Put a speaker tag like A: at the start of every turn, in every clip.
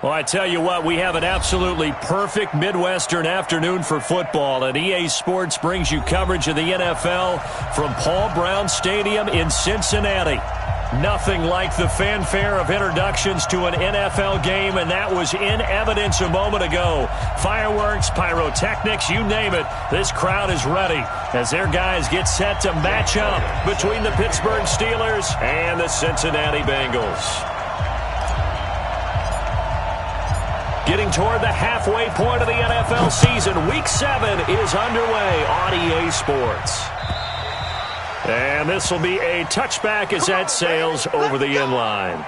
A: Well, I tell you what, we have an absolutely perfect Midwestern afternoon for football, and EA Sports brings you coverage of the NFL from Paul Brown Stadium in Cincinnati. Nothing like the fanfare of introductions to an NFL game, and that was in evidence a moment ago. Fireworks, pyrotechnics, you name it, this crowd is ready as their guys get set to match up between the Pittsburgh Steelers and the Cincinnati Bengals. Getting toward the halfway point of the NFL season, Week 7 is underway on EA Sports. And this will be a touchback as that sails over the end line.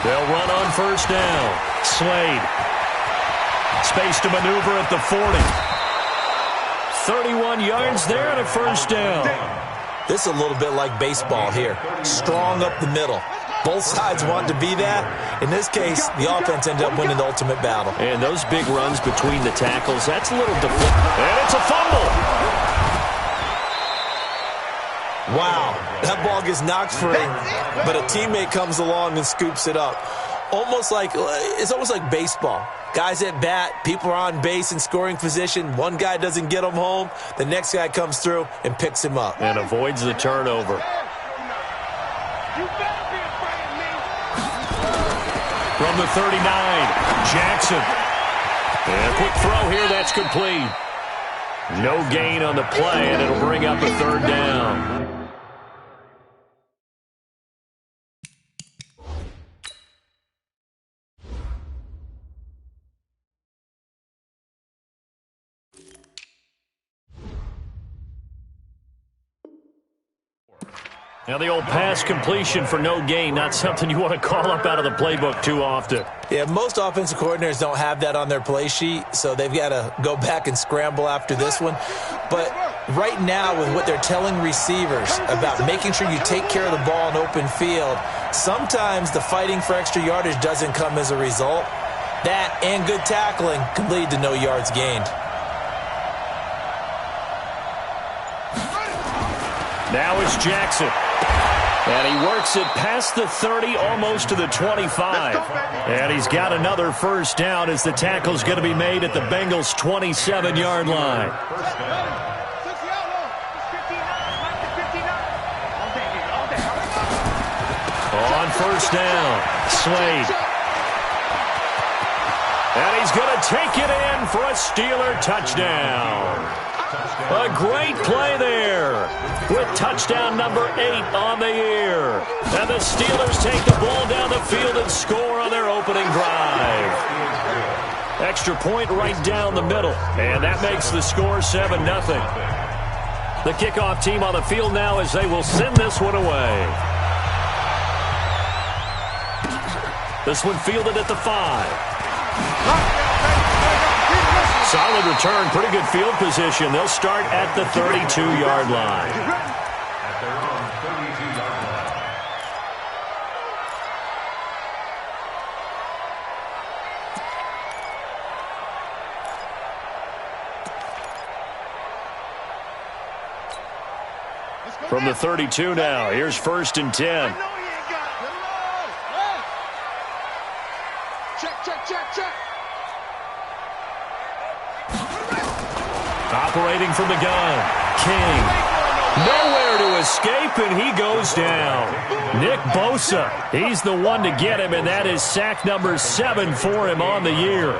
A: They'll run on first down. Slade. Space to maneuver at the 40. 31 yards there and a first down.
B: This is a little bit like baseball here. Strong up the middle. Both sides want to be that. In this case, the offense ended up winning the ultimate battle.
A: And those big runs between the tackles, that's a little deflected. And it's a fumble.
B: Wow, that ball gets knocked free, but a teammate comes along and scoops it up. It's almost like baseball. Guys at bat, people are on base in scoring position. One guy doesn't get him home. The next guy comes through and picks him up.
A: And avoids the turnover. From the 39, Jackson. And a quick throw here, that's complete. No gain on the play, and it'll bring up a third down. Now the old pass completion for no gain, not something you want to call up out of the playbook too often.
B: Yeah, most offensive coordinators don't have that on their play sheet, so they've got to go back and scramble after this one. But right now, with what they're telling receivers about making sure you take care of the ball in open field, sometimes the fighting for extra yardage doesn't come as a result. That and good tackling can lead to no yards gained.
A: Now it's Jackson. And he works it past the 30, almost to the 25. And he's got another first down as the tackle's going to be made at the Bengals' 27-yard line. On first down, Slade. And he's going to take it in for a Steeler touchdown. A great play there with touchdown number 8 on the year. And the Steelers take the ball down the field and score on their opening drive. Extra point right down the middle. And that makes the score 7-0. The kickoff team on the field now as they will send this one away. This one fielded at the 5. Solid return, pretty good field position. They'll start at the 32-yard line. From the 32 now, here's 1st and 10. Check. Operating from the gun, King. Nowhere to escape, and he goes down. Nick Bosa, he's the one to get him, and that is sack number 7 for him on the year.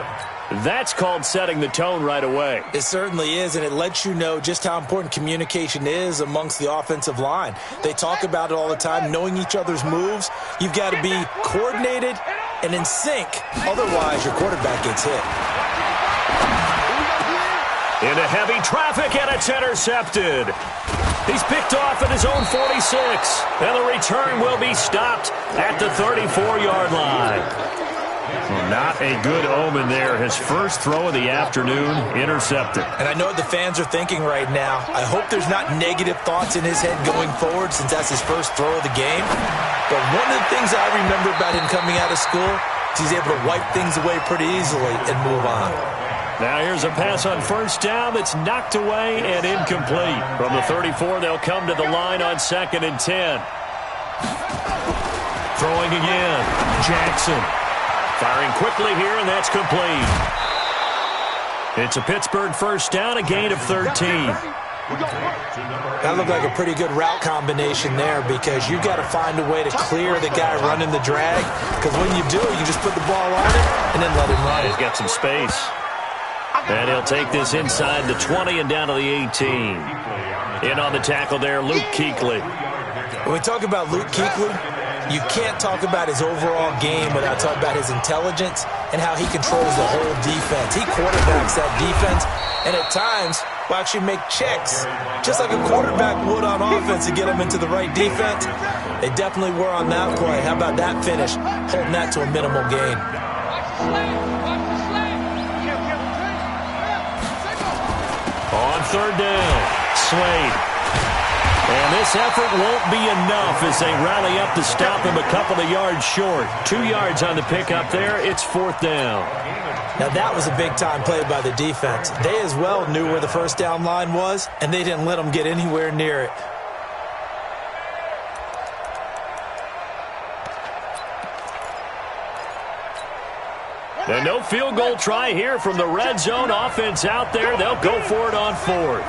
A: That's called setting the tone right away.
B: It certainly is, and it lets you know just how important communication is amongst the offensive line. They talk about it all the time, knowing each other's moves. You've got to be coordinated and in sync. Otherwise, your quarterback gets hit.
A: Into heavy traffic, and it's intercepted. He's picked off at his own 46, and the return will be stopped at the 34-yard line. Well, not a good omen there. His first throw of the afternoon, intercepted.
B: And I know what the fans are thinking right now. I hope there's not negative thoughts in his head going forward since that's his first throw of the game. But one of the things I remember about him coming out of school is he's able to wipe things away pretty easily and move on.
A: Now here's a pass on first down that's knocked away and incomplete. From the 34, they'll come to the line on 2nd and 10. Throwing again. Jackson. Firing quickly here, and that's complete. It's a Pittsburgh first down, a gain of 13.
B: That looked like a pretty good route combination there because you've got to find a way to clear the guy running the drag, because when you do, you just put the ball on it and then let him run.
A: He's got some space. And he'll take this inside the 20 and down to the 18. In on the tackle there, Luke Kuechly.
B: When we talk about Luke Kuechly, you can't talk about his overall game without talking about his intelligence and how he controls the whole defense. He quarterbacks that defense, and at times will actually make checks, just like a quarterback would on offense to get him into the right defense. They definitely were on that play. How about that finish, holding that to a minimal gain.
A: On 3rd down, Slade. And this effort won't be enough as they rally up to stop him a couple of yards short. 2 yards on the pickup there. It's 4th down.
B: Now that was a big-time play by the defense. They as well knew where the first down line was, and they didn't let them get anywhere near it.
A: And no field goal try here from the red zone. Offense out there. They'll go for it on 4th.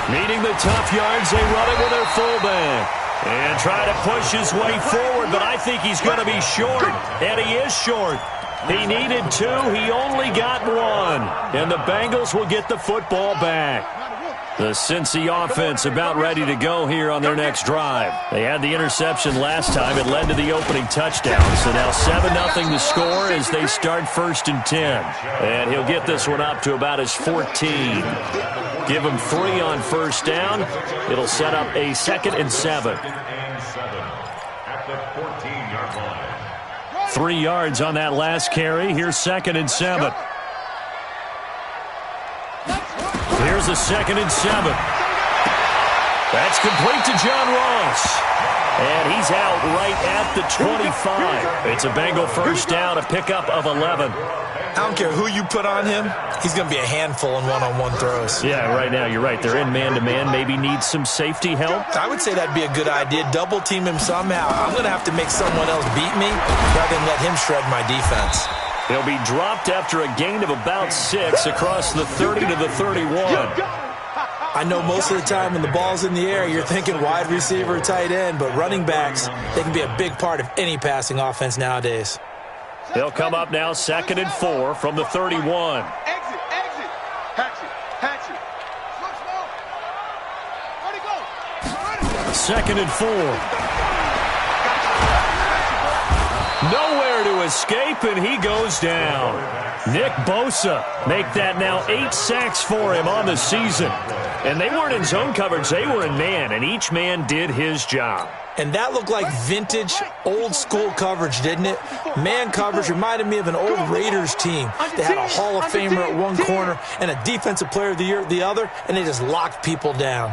A: Needing the tough yards, they run it with their fullback. And try to push his way forward, but I think he's going to be short. And he is short. He needed 2. He only got 1. And the Bengals will get the football back. The Cincy offense about ready to go here on their next drive. They had the interception last time. It led to the opening touchdown. So now 7-0 to score as they start 1st and 10. And he'll get this one up to about his 14. Give him 3 on first down. It'll set up a 2nd and 7. 3 yards on that last carry. Here's 2nd and 7. Here's a 2nd and 7. That's complete to John Ross. And he's out right at the 25. It's a Bengal first down, a pickup of 11.
B: I don't care who you put on him. He's going to be a handful in one-on-one throws.
A: Yeah, right now you're right. They're in man-to-man. Maybe need some safety help.
B: I would say that'd be a good idea. Double team him somehow. I'm going to have to make someone else beat me rather than let him shred my defense.
A: He'll be dropped after a gain of about 6 across the 30 to the 31.
B: I know most of the time when the ball's in the air, you're thinking wide receiver, tight end, but running backs, they can be a big part of any passing offense nowadays.
A: They'll come up now 2nd and 4 from the 31.
C: Exit. Hatch it. Where'd he go?
A: 2nd and 4. Nowhere to escape, and he goes down. Nick Bosa make that now 8 sacks for him on the season. And they weren't in zone coverage, they were in man, and each man did his job.
B: And that looked like vintage, old-school coverage, didn't it? Man coverage reminded me of an old Raiders team. They had a Hall of Famer at one corner and a Defensive Player of the Year at the other, and they just locked people down.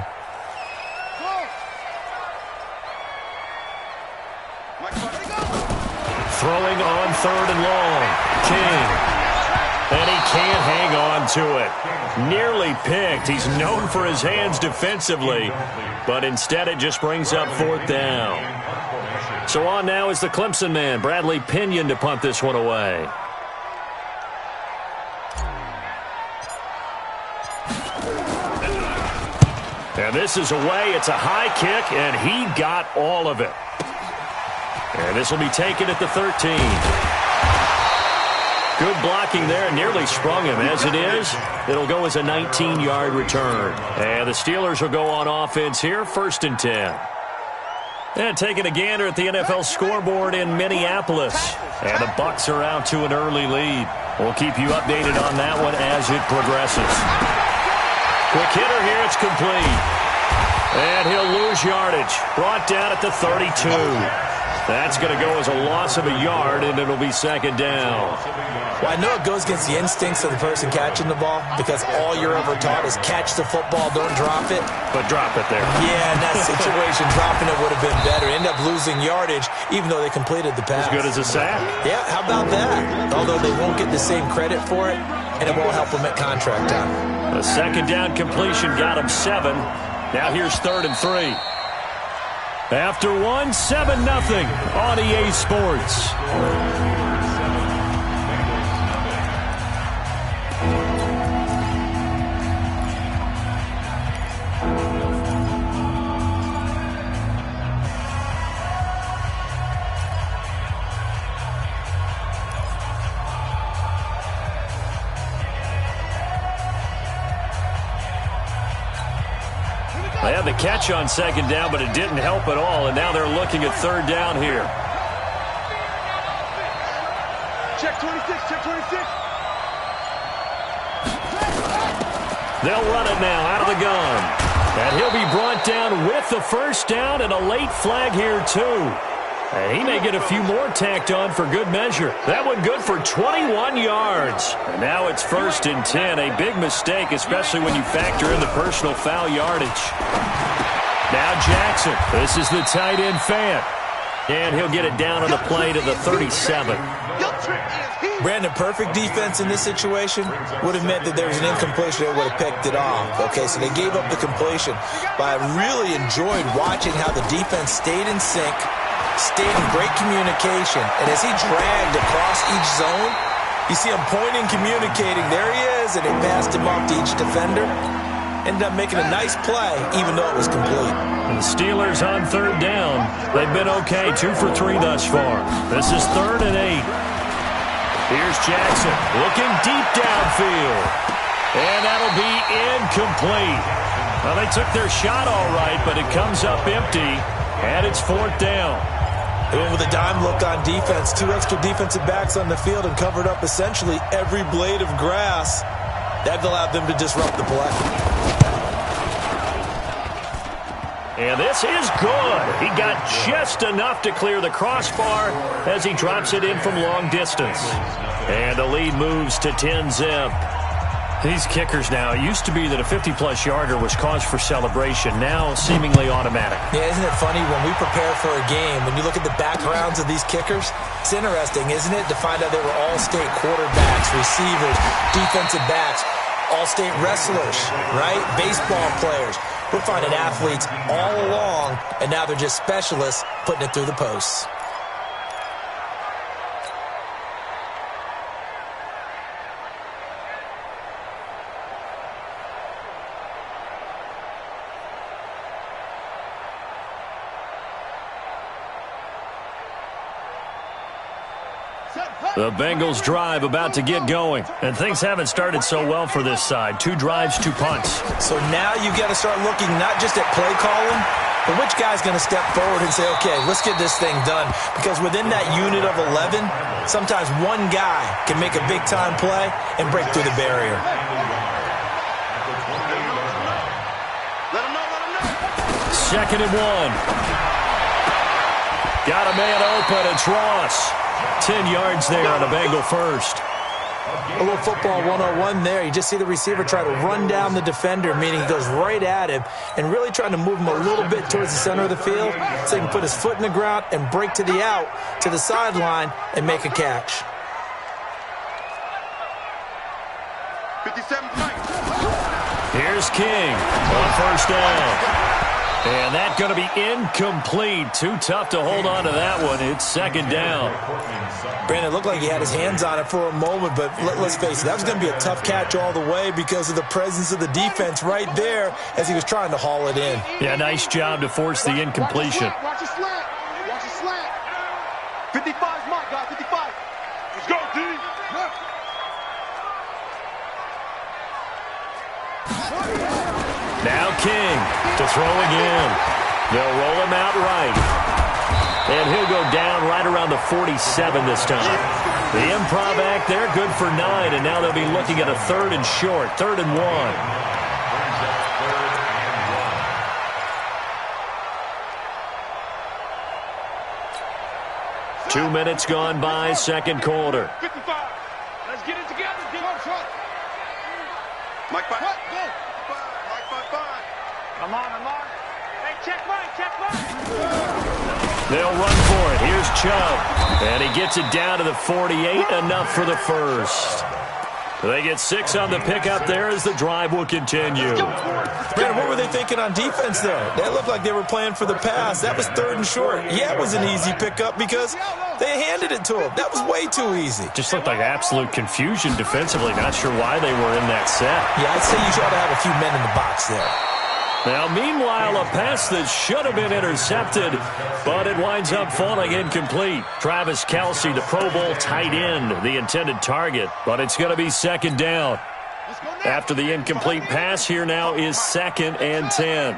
A: Throwing on 3rd and long. King. And he can't hang on to it. Nearly picked. He's known for his hands defensively, but instead it just brings up 4th down. So on now is the Clemson man, Bradley Pinion, to punt this one away. And this is away. It's a high kick, and he got all of it. And this will be taken at the 13. Good blocking there. Nearly sprung him. As it is, it'll go as a 19-yard return. And the Steelers will go on offense here, 1st and 10. And taking a gander at the NFL scoreboard in Minneapolis. And the Bucs are out to an early lead. We'll keep you updated on that one as it progresses. Quick hitter here. It's complete. And he'll lose yardage. Brought down at the 32. That's going to go as a loss of a yard, and it'll be second down.
B: Well, I know it goes against the instincts of the person catching the ball because all you're ever taught is catch the football, don't drop it.
A: But drop it there.
B: Yeah, in that situation, dropping it would have been better. End up losing yardage, even though they completed the pass.
A: As good as a sack.
B: Yeah, how about that? Although they won't get the same credit for it, and it won't help them at contract time.
A: A second down completion got him 7. Now here's 3rd and 3. After 7-0 on EA Sports. They had the catch on second down, but it didn't help at all, and now they're looking at 3rd down here.
C: Check 26, check 26.
A: They'll run it now out of the gun. And he'll be brought down with the first down and a late flag here, too. And he may get a few more tacked on for good measure. That one good for 21 yards. And now it's 1st and 10. A big mistake, especially when you factor in the personal foul yardage. Now Jackson. This is the tight end Fant. And he'll get it down on the play to the 37.
B: Brandon, perfect defense in this situation would have meant that there was an incompletion that would have picked it off. Okay, so they gave up the completion. But I really enjoyed watching how the defense stayed in sync, stayed in great communication, and as he dragged across each zone, you see him pointing, communicating. There he is, and they passed him off to each defender. Ended up making a nice play, even though it was complete.
A: And the Steelers on 3rd down. They've been okay, 2 for 3 thus far. This is 3rd and 8. Here's Jackson looking deep downfield. And that'll be incomplete. Well, they took their shot all right, but it comes up empty, and it's 4th down.
B: They went with a dime look on defense. 2 extra defensive backs on the field and covered up essentially every blade of grass. That allowed them to disrupt the play.
A: And this is good. He got just enough to clear the crossbar as he drops it in from long distance. And the lead moves to 10-zip. These kickers now, it used to be that a 50-plus yarder was cause for celebration, now seemingly automatic.
B: Yeah, isn't it funny when we prepare for a game, when you look at the backgrounds of these kickers, it's interesting, isn't it, to find out they were all-state quarterbacks, receivers, defensive backs, all-state wrestlers, right? Baseball players. We're finding athletes all along, and now they're just specialists putting it through the posts.
A: The Bengals drive about to get going, and things haven't started so well for this side. 2 drives, 2 punts.
B: So now you've got to start looking not just at play calling, but which guy's going to step forward and say, okay, let's get this thing done. Because within that unit of 11, sometimes one guy can make a big-time play and break through the barrier.
C: Let him know.
A: 2nd and 1. Got a man open. It's Ross. 10 yards there on a Bengal first.
B: A little football 101 there. You just see the receiver try to run down the defender, meaning he goes right at him and really trying to move him a little bit towards the center of the field so he can put his foot in the ground and break to the out, to the sideline, and make a catch.
C: 57 points.
A: Here's King on 1st down. And that's going to be incomplete. Too tough to hold on to that one. It's 2nd down.
B: Brandon, it looked like he had his hands on it for a moment, but let's face it, that was going to be a tough catch all the way because of the presence of the defense right there as he was trying to haul it in.
A: Yeah, nice job to force the incompletion.
C: Watch the slant. Watch the slant. 55's my guy, 55. Let's go, D.
A: Now King to throw again. They'll roll him out right. And he'll go down right around the 47 this time. The improv act there, good for 9, and now they'll be looking at a 3rd and short, 3rd and 1. 2 minutes gone by, second quarter.
C: 55. Let's get it together. Mike 5. Go. Mike 5. I'm on. Hey, check Mike.
A: They'll run for it. Here's Chubb. And he gets it down to the 48. Enough for the first. They get 6 on the pickup there as the drive will continue.
B: Brandon, what were they thinking on defense there? They looked like they were playing for the pass. That was 3rd and short. Yeah, it was an easy pickup because they handed it to him. That was way too easy.
A: Just looked like absolute confusion defensively. Not sure why they were in that set.
B: Yeah, I'd say you ought to have a few men in the box there.
A: Now, meanwhile, a pass that should have been intercepted, but it winds up falling incomplete. Travis Kelce, the Pro Bowl tight end, the intended target, but it's going to be second down. After the incomplete pass, here now is 2nd and 10.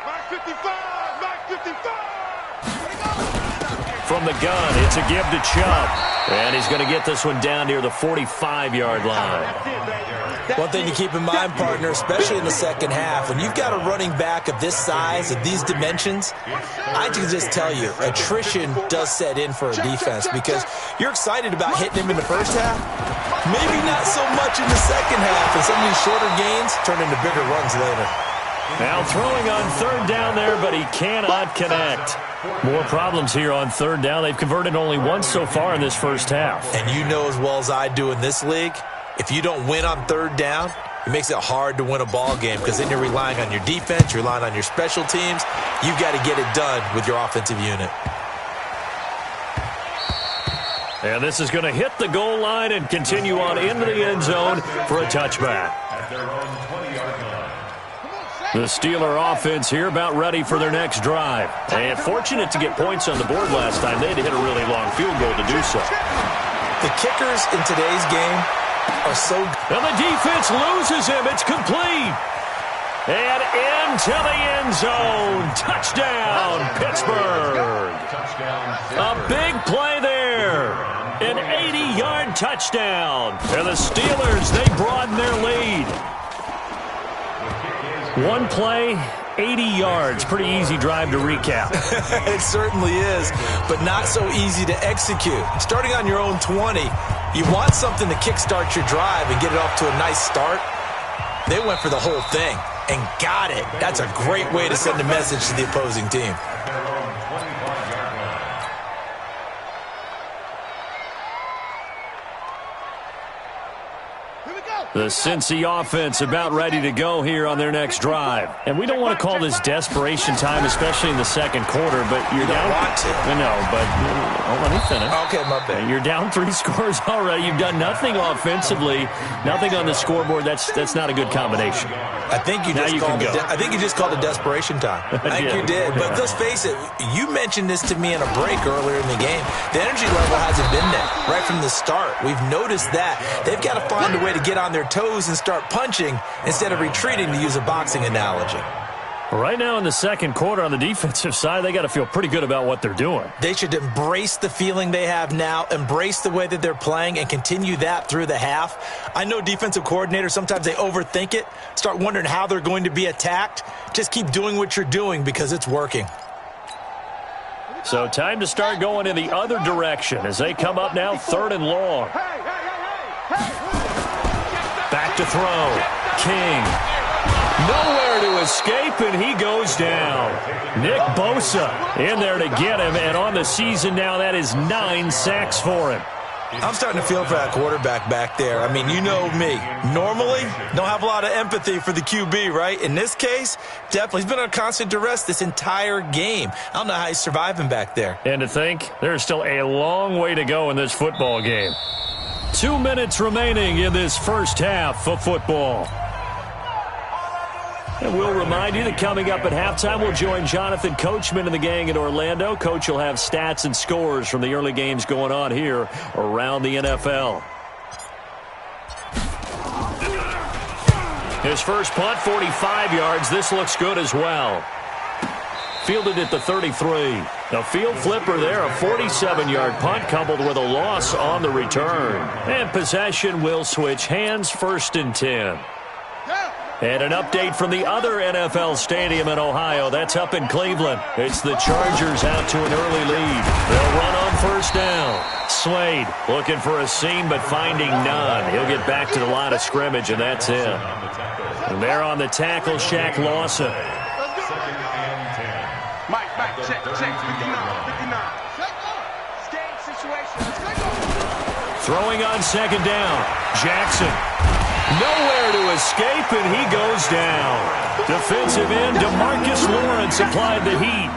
C: Mike 55.
A: From the gun, it's a give to Chubb, and he's going to get this one down near the 45-yard line.
B: One thing to keep in mind, partner, especially in the second half, when you've got a running back of this size, of these dimensions, I can just tell you, attrition does set in for a defense because you're excited about hitting him in the first half, maybe not so much in the second half, and some of these shorter gains turn into bigger runs later.
A: Now throwing on 3rd down there, but he cannot connect. More problems here on 3rd down. They've converted only once so far in this first half.
B: And you know as well as I do in this league, if you don't win on 3rd down, it makes it hard to win a ball game because then you're relying on your defense, you're relying on your special teams. You've got to get it done with your offensive unit.
A: And this is going to hit the goal line and continue on into the end zone for a touchback. The Steeler offense here about ready for their next drive. And fortunate to get points on the board last time. They had to hit a really long field goal to do so.
B: The kickers in today's game are so good.
A: And the defense loses him. It's complete. And into the end zone. Touchdown, Pittsburgh. A big play there. An 80-yard touchdown. And the Steelers, they broaden their lead. One play, 80 yards. Pretty easy drive to recap.
B: It certainly is, but not so easy to execute. Starting on your own 20, you want something to kickstart your drive and get it off to a nice start. They went for the whole thing and got it. That's a great way to send a message to the opposing team.
A: The Cincy offense about ready to go here on their next drive. And we don't want to call this desperation time, especially in the second quarter, but you're down.
B: Want to.
A: I know, but let me finish.
B: Okay, my bad.
A: You're down 3 scores already. You've done nothing offensively, nothing on the scoreboard. That's not a good combination.
B: I think you just called it desperation time. I think you did. But let's face it, you mentioned this to me in a break earlier in the game. The energy level hasn't been there right from the start. We've noticed that. They've got to find a way to get on their toes and start punching instead of retreating, to use a boxing analogy.
A: Right now in the second quarter on the defensive side, they got to feel pretty good about what they're doing.
B: They should embrace the feeling they have now, embrace the way that they're playing, and continue that through the half. I know defensive coordinators, sometimes they overthink it, start wondering how they're going to be attacked. Just keep doing what you're doing because it's working.
A: So time to start going in the other direction as they come up now 3rd and long. Back to throw. King. Nowhere to escape, and he goes down. Nick Bosa in there to get him, and on the season now, that is 9 sacks for him.
B: I'm starting to feel for that quarterback back there. I mean, you know me. Normally, don't have a lot of empathy for the QB, right? In this case, definitely. He's been on constant duress this entire game. I don't know how he's surviving back there.
A: And to think, there's still a long way to go in this football game. 2 minutes remaining in this first half of football. And we'll remind you that coming up at halftime, we'll join Jonathan Coachman and the gang in Orlando. Coach will have stats and scores from the early games going on here around the NFL. His first punt, 45 yards. This looks good as well. Fielded at the 33. A field flipper there, a 47-yard punt coupled with a loss on the return. And possession will switch hands, 1st and 10. And an update from the other NFL stadium in Ohio. That's up in Cleveland. It's the Chargers out to an early lead. They'll run on first down. Slade looking for a seam but finding none. He'll get back to the line of scrimmage, and that's it. And there on the tackle, Shaq Lawson.
C: Mike, check, 59. Game situation.
A: Throwing on second down. Jackson. Nowhere to escape, and he goes down. Defensive end DeMarcus Lawrence applied the heat.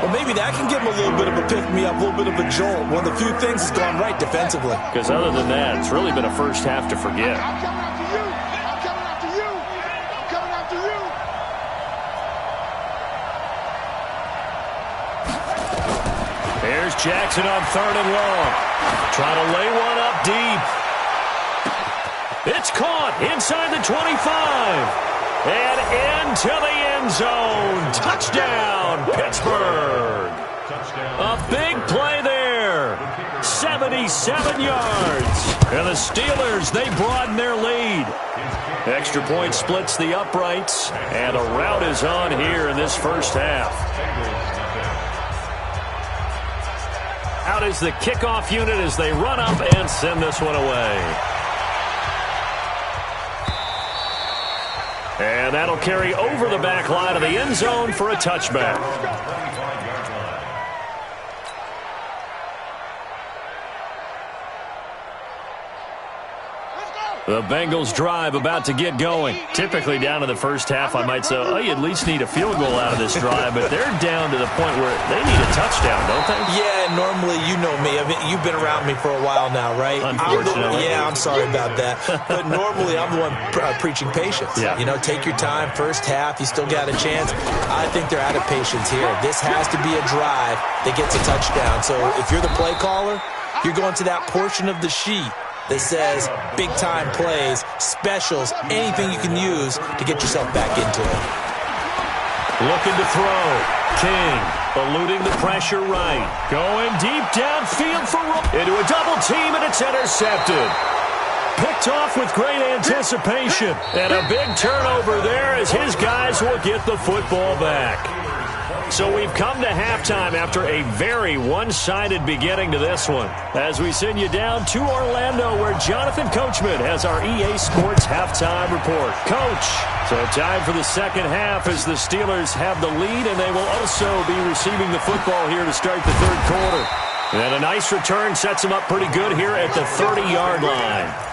B: Well, maybe that can give him a little bit of a pick-me-up, a little bit of a jolt. One of the few things that's gone right defensively.
A: Because other than that, it's really been a first half to forget.
C: I'm coming after you. I'm coming after you. I'm coming after you.
A: There's Jackson on third and long. Trying to lay one up deep. It's caught inside the 25. And into the end zone. Touchdown, Pittsburgh. A big play there. 77 yards. And the Steelers, they broaden their lead. Extra point splits the uprights. And a rout is on here in this first half. Out is the kickoff unit as they run up and send this one away. And that'll carry over the back line of the end zone for a touchback. The Bengals drive about to get going. Typically down to the first half, I might say, oh, you at least need a field goal out of this drive, but they're down to the point where they need a touchdown, don't they?
B: Yeah, normally, you know me. I mean, you've been around me for a while now, right?
A: Unfortunately.
B: I'm sorry about that. But normally, I'm the one preaching patience.
A: Yeah.
B: You know, take your time. First half, you still got a chance. I think they're out of patience here. This has to be a drive that gets a touchdown. So if you're the play caller, you're going to that portion of the sheet that says big-time plays, specials, anything you can use to get yourself back into it.
A: Looking to throw. King eluding the pressure right. Going deep downfield for into a double team, and it's intercepted. Picked off with great anticipation. And a big turnover there as his guys will get the football back. So we've come to halftime after a very one-sided beginning to this one. As we send you down to Orlando, where Jonathan Coachman has our EA Sports halftime report. Coach, so time for the second half as the Steelers have the lead, and they will also be receiving the football here to start the third quarter. And a nice return sets them up pretty good here at the 30-yard line.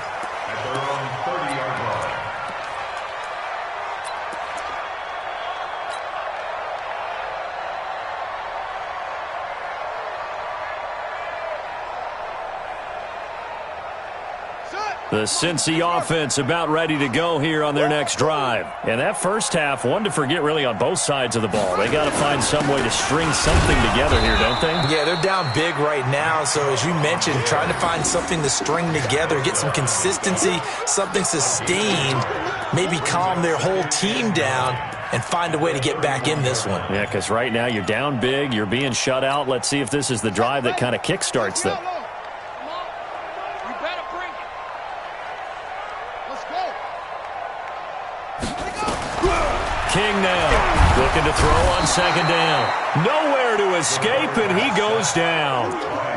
A: The Cincy offense about ready to go here on their next drive. And that first half, one to forget really on both sides of the ball. They got to find some way to string something together here, don't they?
B: Yeah, they're down big right now. So as you mentioned, trying to find something to string together, get some consistency, something sustained, maybe calm their whole team down and find a way to get back in this one.
A: Yeah, because right now you're down big, you're being shut out. Let's see if this is the drive that kind of kickstarts them. King now, looking to throw on second down. Nowhere to escape, and he goes down.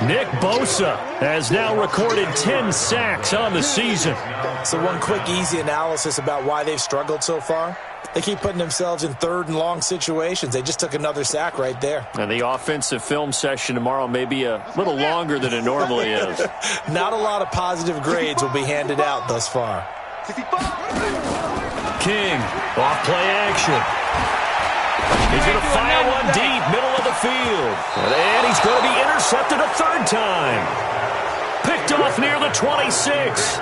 A: Nick Bosa has now recorded 10 sacks on the season.
B: So one quick, easy analysis about why they've struggled so far. They keep putting themselves in third and long situations. They just took another sack right there.
A: And the offensive film session tomorrow may be a little longer than it normally is.
B: Not a lot of positive grades will be handed out thus far.
A: King, off play action. He's going to fire one deep, middle of the field. And he's going to be intercepted a third time. Picked off near the 26.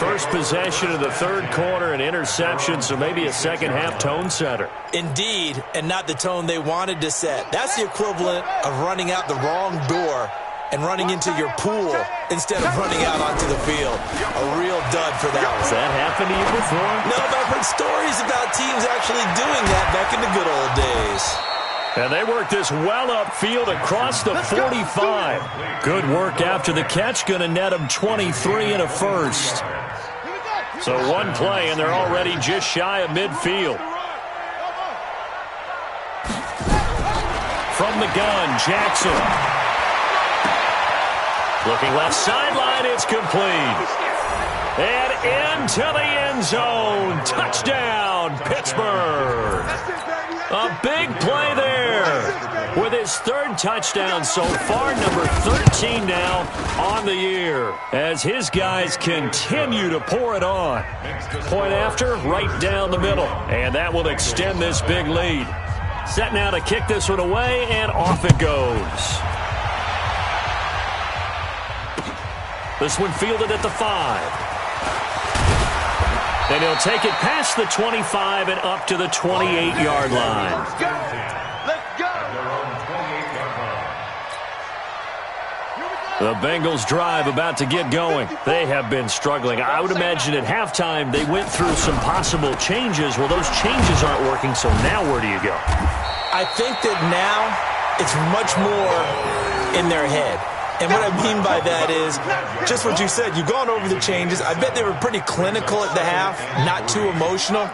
A: First possession of the third quarter, an interception, so maybe a second-half tone setter.
B: Indeed, and not the tone they wanted to set. That's the equivalent of running out the wrong door and running into your pool instead of running out onto the field. A real dud for that one.
A: Has that happened to you before?
B: No, but I've heard stories about teams actually doing that back in the good old days.
A: And they work this well upfield across the 45. Good work after the catch. Going to net them 23 and a first. So one play, and they're already just shy of midfield. From the gun, Jackson. Looking left sideline, it's complete. And into the end zone. Touchdown, Pittsburgh. A big play there. With his third touchdown so far, number 13 now on the year. As his guys continue to pour it on. Point after, right down the middle. And that will extend this big lead. Set now to kick this one away, and off it goes. This one fielded at the 5. And he'll take it past the 25 and up to the 28-yard line.
C: Let's go.
A: The Bengals drive about to get going. They have been struggling. I would imagine at halftime they went through some possible changes. Well, those changes aren't working, so now where do you go?
B: I think that now it's much more in their head. And what I mean by that is just what you said. You've gone over the changes. I bet they were pretty clinical at the half, not too emotional.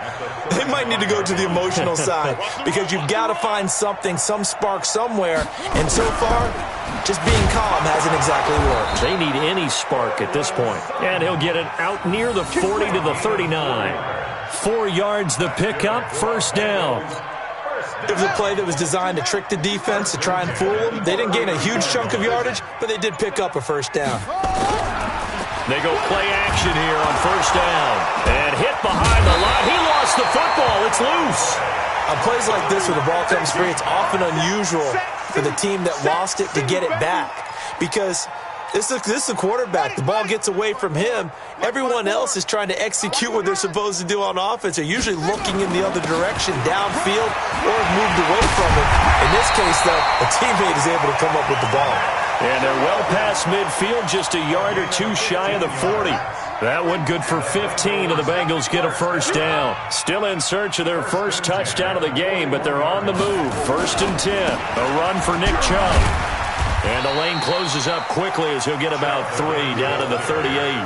B: They might need to go to the emotional side because you've got to find something, some spark somewhere. And so far, just being calm hasn't exactly worked.
A: They need any spark at this point. And he'll get it out near the 40 to the 39. 4 yards the pickup, first down.
B: It was a play that was designed to trick the defense, to try and fool them. They didn't gain a huge chunk of yardage, but they did pick up a first down.
A: They go play action here on first down. And hit behind the line. He lost the football. It's loose.
B: On plays like this where the ball comes free, it's often unusual for the team that lost it to get it back. Because this is a quarterback. The ball gets away from him. Everyone else is trying to execute what they're supposed to do on offense. They're usually looking in the other direction, downfield, or moved away from it. In this case, though, a teammate is able to come up with the ball.
A: And they're well past midfield, just a yard or two shy of the 40. That one good for 15, and the Bengals get a first down. Still in search of their first touchdown of the game, but they're on the move. 1st and 10. A run for Nick Chubb. And the lane closes up quickly as he'll get about 3 down to the 38.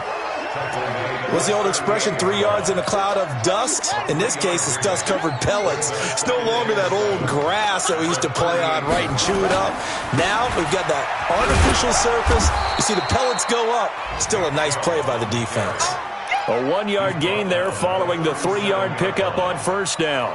B: What's the old expression, 3 yards in a cloud of dust? In this case, it's dust-covered pellets. It's no longer that old grass that we used to play on, right, and chew it up. Now we've got that artificial surface. You see the pellets go up. Still a nice play by the defense.
A: A 1-yard gain there following the 3-yard pickup on first down.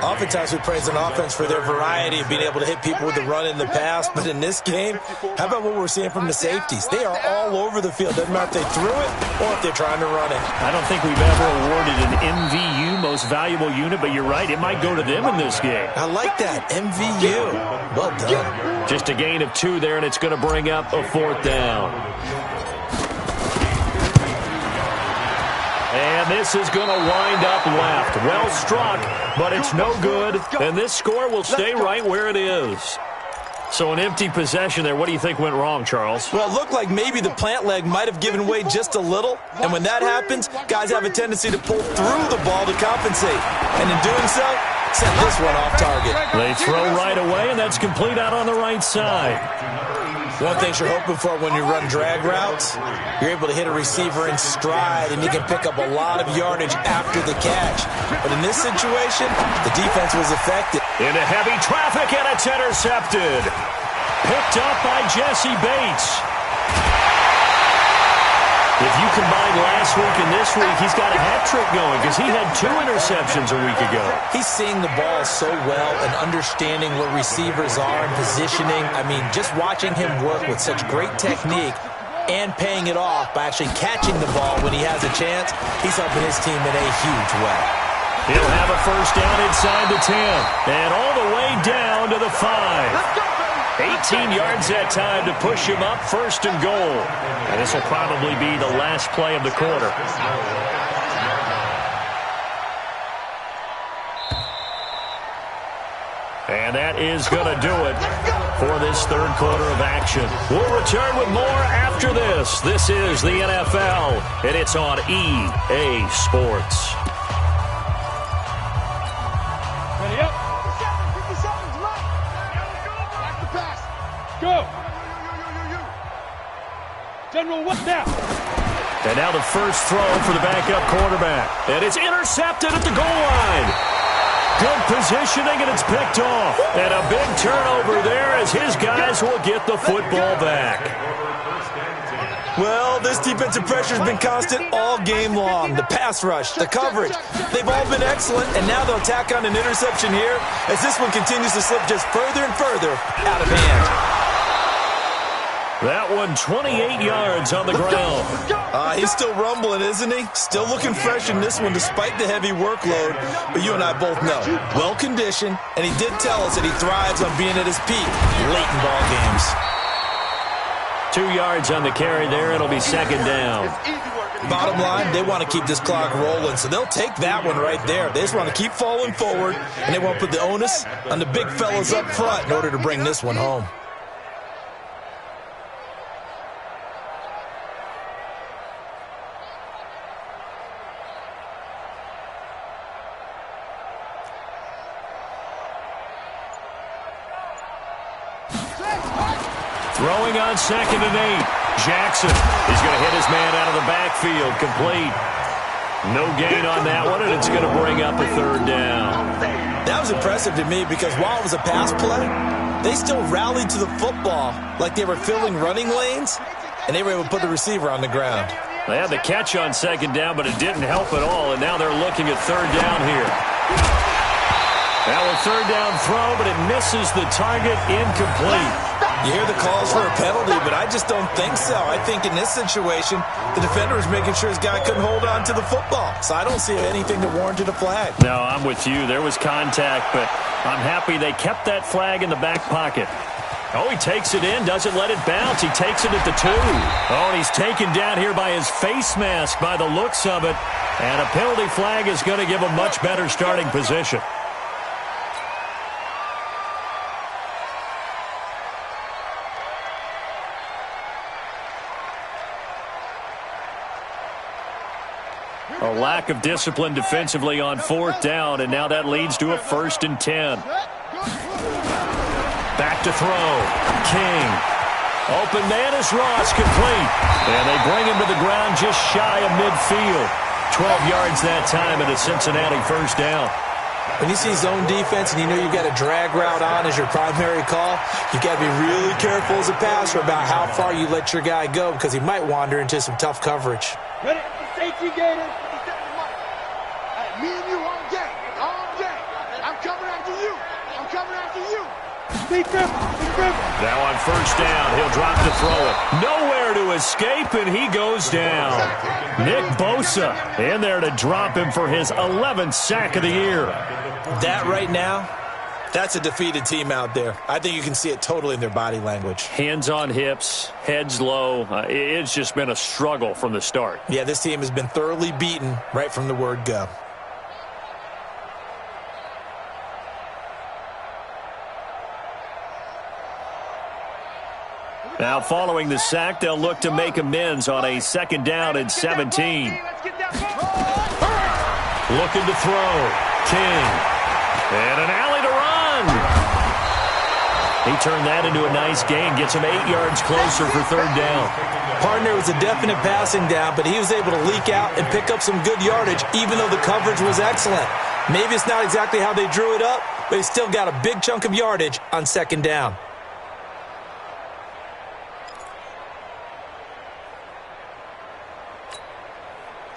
B: Oftentimes we praise an offense for their variety of being able to hit people with the run in the pass, but in this game, how about what we're seeing from the safeties? They are all over the field. Doesn't matter if they threw it or if they're trying to run it.
A: I don't think we've ever awarded an MVU, most valuable unit, but you're right, it might go to them in this game.
B: I like that, MVU. Well done.
A: Just a gain of 2 there, and it's going to bring up a 4th down. And this is going to wind up left. Well struck, but it's no good. And this score will stay right where it is. So an empty possession there. What do you think went wrong, Charles?
B: Well, it looked like maybe the plant leg might have given way just a little. And when that happens, guys have a tendency to pull through the ball to compensate. And in doing so, set this one off target.
A: They throw right away, and that's complete out on the right side.
B: One thing you're hoping for when you run drag routes, you're able to hit a receiver in stride, and you can pick up a lot of yardage after the catch. But in this situation, the defense was effective.
A: Into heavy traffic, and it's intercepted. Picked up by Jesse Bates. If you combine last week and this week, he's got a hat trick going because he had 2 interceptions a week ago.
B: He's seeing the ball so well and understanding where receivers are and positioning. I mean, just watching him work with such great technique and paying it off by actually catching the ball when he has a chance, he's helping his team in a huge way.
A: He'll have a first down inside the 10 and all the way down to the 5. 18 yards that time to push him up, 1st and goal. And this will probably be the last play of the quarter. And that is going to do it for this 3rd quarter of action. We'll return with more after this. This is the NFL, and it's on EA Sports.
C: Ready up. 57's right. Back the pass. Go. General, what now?
A: And now the first throw for the backup quarterback. And it's intercepted at the goal line. Good positioning, and it's picked off. And a big turnover there as his guys will get the football back.
B: Well, this defensive pressure has been constant all game long. The pass rush, the coverage, they've all been excellent, and now they'll tack on an interception here as this one continues to slip just further and further out of hand.
A: That one 28 yards on the ground.
B: He's still rumbling, isn't he? Still looking fresh in this one despite the heavy workload. But you and I both know, well-conditioned, and he did tell us that he thrives on being at his peak late in ball games.
A: 2 yards on the carry there. It'll be second down.
B: Bottom line, they want to keep this clock rolling, so they'll take that one right there. They just want to keep falling forward, and they want to put the onus on the big fellas up front in order to bring this one home.
A: Throwing on 2nd and 8. Jackson is going to hit his man out of the backfield. Complete. No gain on that one, and it's going to bring up a 3rd down.
B: That was impressive to me because while it was a pass play, they still rallied to the football like they were filling running lanes, and they were able to put the receiver on the ground.
A: They had the catch on 2nd down, but it didn't help at all, and now they're looking at 3rd down here. Now a 3rd down throw, but it misses the target. Incomplete.
B: You hear the calls for a penalty, but I just don't think so. I think in this situation, the defender was making sure his guy couldn't hold on to the football. So I don't see anything that warranted a flag.
A: No, I'm with you. There was contact, but I'm happy they kept that flag in the back pocket. Oh, he takes it in, doesn't let it bounce. He takes it at the 2. Oh, and he's taken down here by his face mask by the looks of it. And a penalty flag is going to give him much better starting position. A lack of discipline defensively on 4th down, and now that leads to a 1st and 10. Back to throw. King. Open man is Ross, complete. And they bring him to the ground just shy of midfield. 12 yards that time and a Cincinnati 1st down.
B: When you see zone defense and you know you've got a drag route on as your primary call, you've got to be really careful as a passer about how far you let your guy go because he might wander into some tough coverage.
C: Ready? Safety gator. Me and you on game. On game. I'm coming after you. I'm coming after you.
A: Now on 1st down, he'll drop to throw it. Nowhere to escape, and he goes down. Nick Bosa in there to drop him for his 11th sack of the year.
B: That right now, that's a defeated team out there. I think you can see it totally in their body language.
A: Hands on hips, heads low. It's just been a struggle from the start.
B: Yeah, this team has been thoroughly beaten right from the word go.
A: Now, following the sack, they'll look to make amends on a 2nd down and 17. Looking to throw. King. And an alley to run. He turned that into a nice gain. Gets him 8 yards closer for 3rd down.
B: Partner was a definite passing down, but he was able to leak out and pick up some good yardage, even though the coverage was excellent. Maybe it's not exactly how they drew it up, but he still got a big chunk of yardage on 2nd down.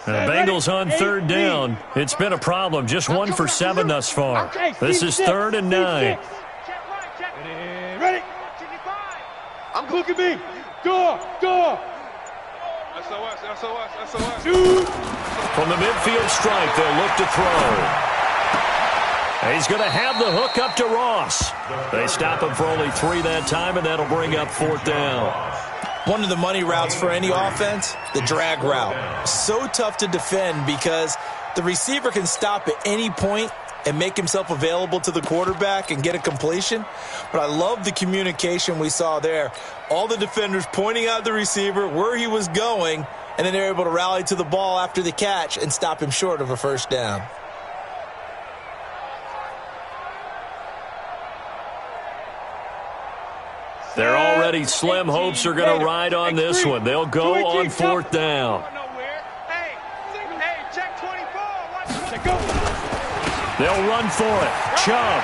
A: The Bengals on 3rd down. It's been a problem. Just 1 for 7 thus far. This is 3rd and 9.
C: Ready? I'm look at me. Go. SOS.
A: From the midfield stripe, they'll look to throw. He's going to have the hook up to Ross. They stop him for only 3 that time, and that'll bring up 4th down.
B: One of the money routes for any offense, the drag route. So tough to defend because the receiver can stop at any point and make himself available to the quarterback and get a completion. But I love the communication we saw there. All the defenders pointing out the receiver, where he was going, and then they're able to rally to the ball after the catch and stop him short of a 1st down.
A: They're already slim hopes are going to ride on this one. They'll go on 4th down. They'll run for it. Chubb.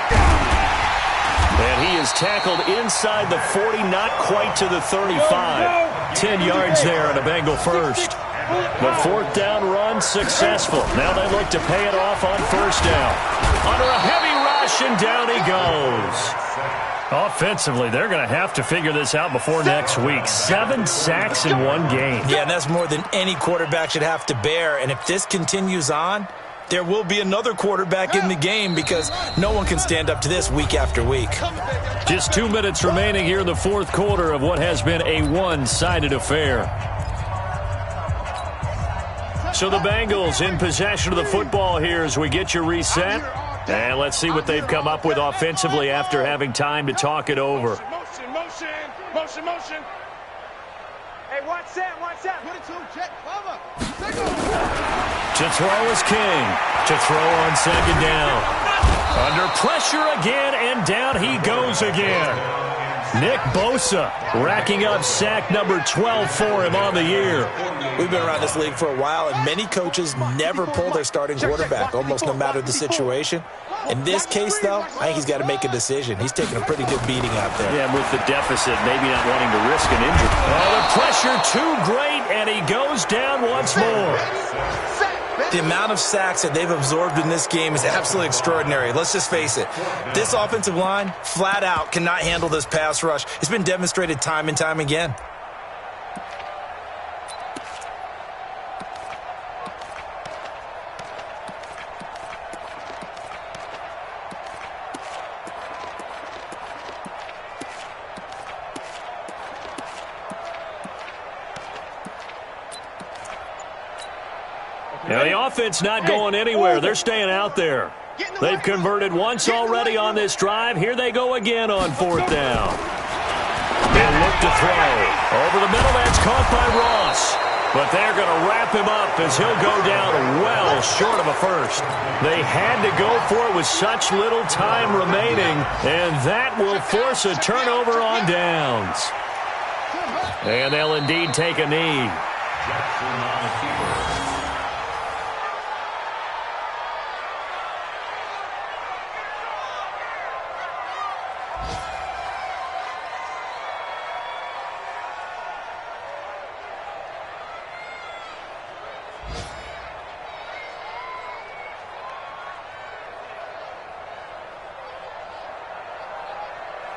A: And he is tackled inside the 40, not quite to the 35. 10 yards there on a Bengal first. The fourth down run successful. Now they look to pay it off on first down. Under a heavy rush, and down he goes. Offensively, they're going to have to figure this out before next week. 7 sacks in one game.
B: Yeah, and that's more than any quarterback should have to bear. And if this continues on, there will be another quarterback in the game because no one can stand up to this week after week.
A: Just 2 minutes remaining here in the fourth quarter of what has been a one-sided affair. So the Bengals in possession of the football here as we get you reset. And let's see what they've come up with offensively after having time to talk it over.
C: Motion. Hey, watch that. Put it to him, check, cover.
A: To throw is King. To throw on second down. Under pressure again, and down he goes again. Nick Bosa racking up sack number 12 for him on the year.
B: We've been around this league for a while, and many coaches never pull their starting quarterback, almost no matter the situation. In this case, though, I think he's got to make a decision. He's taking a pretty good beating out there.
A: Yeah, and with the deficit, maybe not wanting to risk an injury. Oh, the pressure too great, and he goes down once more.
B: The amount of sacks that they've absorbed in this game is absolutely extraordinary. Let's just face it. This offensive line, flat out, cannot handle this pass rush. It's been demonstrated time and time again.
A: Now, the offense not going anywhere. They're staying out there. They've converted once already on this drive. Here they go again on fourth down. They look to throw. Over the middle, that's caught by Ross. But they're going to wrap him up as he'll go down well short of a first. They had to go for it with such little time remaining, and that will force a turnover on downs. And they'll indeed take a knee.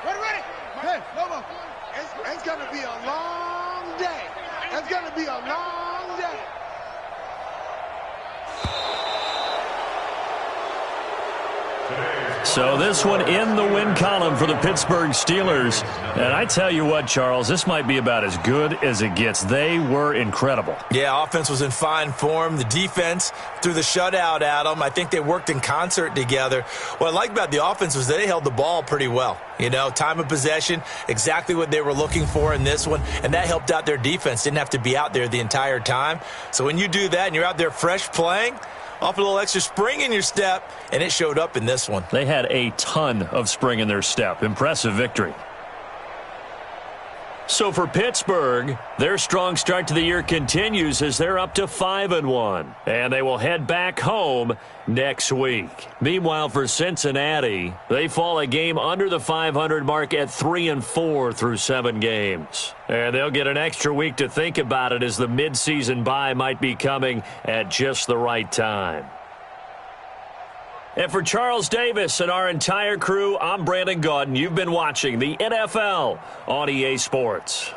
C: Ready. Hey, Lobo. It's going to be a long day. It's going to be a long day.
A: So this one in the win column for the Pittsburgh Steelers. And I tell you what, Charles, this might be about as good as it gets. They were incredible.
B: Yeah, offense was in fine form. The defense threw the shutout at them. I think they worked in concert together. What I like about the offense was they held the ball pretty well. You know, time of possession, exactly what they were looking for in this one. And that helped out their defense. Didn't have to be out there the entire time. So when you do that and you're out there fresh playing, off a little extra spring in your step, and it showed up in this one.
A: They had a ton of spring in their step. Impressive victory. So for Pittsburgh, their strong start to the year continues as they're up to 5-1. And they will head back home next week. Meanwhile, for Cincinnati, they fall a game under the 500 mark at 3-4 through 7 games. And they'll get an extra week to think about it as the midseason bye might be coming at just the right time. And for Charles Davis and our entire crew, I'm Brandon Gaudin. You've been watching the NFL on EA Sports.